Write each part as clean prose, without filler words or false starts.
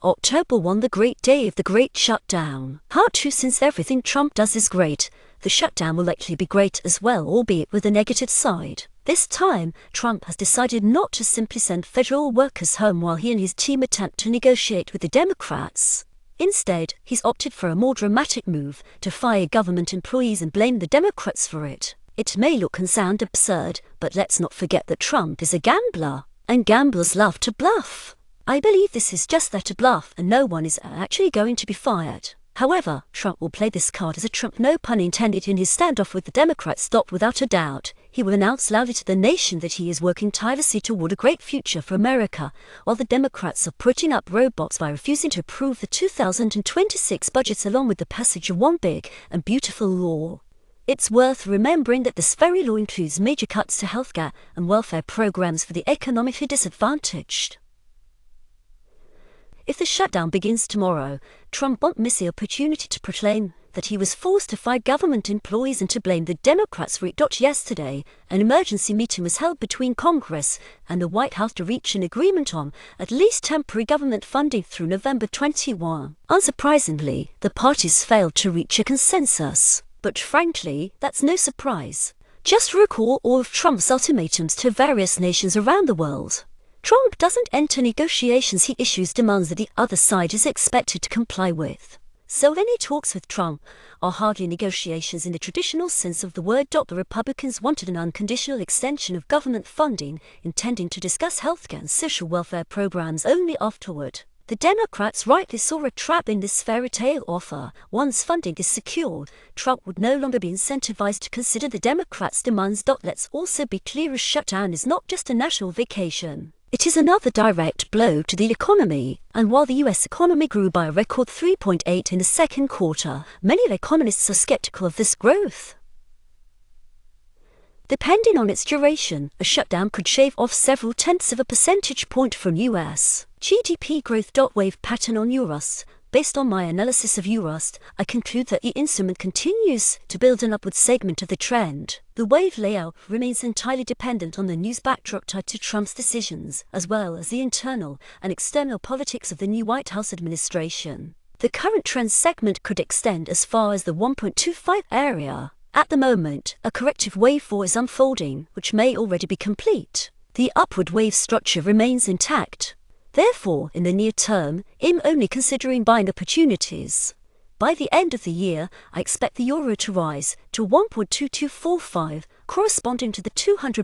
October 1, the great day of the Great Shutdown. Part 2. Since everything Trump does is great, the shutdown will likely be great as well, albeit with a negative side. This time, Trump has decided not to simply send federal workers home while he and his team attempt to negotiate with the Democrats. Instead, he's opted for a more dramatic move to fire government employees and blame the Democrats for it. It may look and sound absurd, but let's not forget that Trump is a gambler, and gamblers love to bluff. I believe this is just that, a bluff, and no one is actually going to be fired. However, Trump will play this card as a trump, no pun intended, in his standoff with the Democrats. Without a doubt, he will announce loudly to the nation that he is working tirelessly toward a great future for America, while the Democrats are putting up roadblocks by refusing to approve the 2026 budgets along with the passage of one big and beautiful law. It's worth remembering that this very law includes major cuts to healthcare and welfare programs for the economically disadvantaged. If the shutdown begins tomorrow, Trump won't miss the opportunity to proclaim that he was forced to fire government employees and to blame the Democrats for it. Yesterday, an emergency meeting was held between Congress and the White House to reach an agreement on at least temporary government funding through November 21. Unsurprisingly, the parties failed to reach a consensus. But frankly, that's no surprise. Just recall all of Trump's ultimatums to various nations around the world. Trump doesn't enter negotiations, he issues demands that the other side is expected to comply with. So any talks with Trump are hardly negotiations in the traditional sense of the word. The Republicans wanted an unconditional extension of government funding, intending to discuss healthcare and social welfare programs only afterward. The Democrats rightly saw a trap in this fairy tale offer. Once funding is secured, Trump would no longer be incentivized to consider the Democrats' demands. Let's also be clear, a shutdown is not just a national vacation. It is another direct blow to the economy, and while the U.S. economy grew by a record 3.8% in the second quarter, many economists are skeptical of this growth. Depending on its duration, a shutdown could shave off several tenths of a percentage point from U.S. GDP growth. Wave pattern on Eurust. Based on my analysis of Eurust, I conclude that the instrument continues to build an upward segment of the trend. The wave layout remains entirely dependent on the news backdrop tied to Trump's decisions, as well as the internal and external politics of the new White House administration. The current trend segment could extend as far as the 1.25 area. At the moment, a corrective wave 4 is unfolding, which may already be complete. The upward wave structure remains intact. Therefore, in the near term, I'm only considering buying opportunities. By the end of the year, I expect the euro to rise to 1.2245, corresponding to the 200.0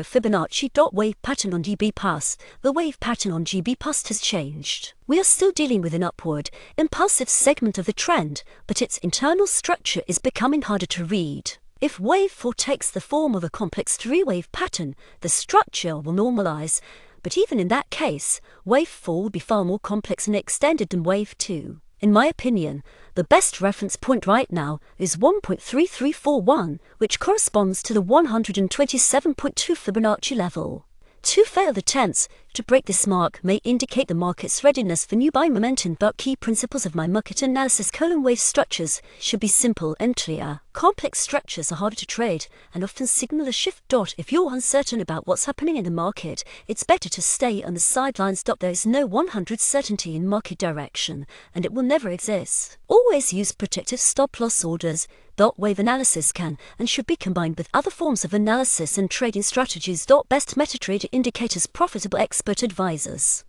Fibonacci. Wave pattern on GB past. The wave pattern on GB past has changed. We are still dealing with an upward, impulsive segment of the trend, but its internal structure is becoming harder to read. If wave 4 takes the form of a complex three-wave pattern, the structure will normalize. But even in that case, wave 4 will be far more complex and extended than wave 2. In my opinion, the best reference point right now is 1.3341, which corresponds to the 127.2 Fibonacci level. Two failed attempts to break this mark may indicate the market's readiness for new buying momentum, but key principles of my market analysis: wave structures should be simple and clear. Complex structures are harder to trade and often signal a shift. If you're uncertain about what's happening in the market, it's better to stay on the sidelines. There is no 100% certainty in market direction, and it will never exist. Always use protective stop-loss orders. Wave analysis can and should be combined with other forms of analysis and trading strategies. Best MetaTrader indicators, profitable expert advisors.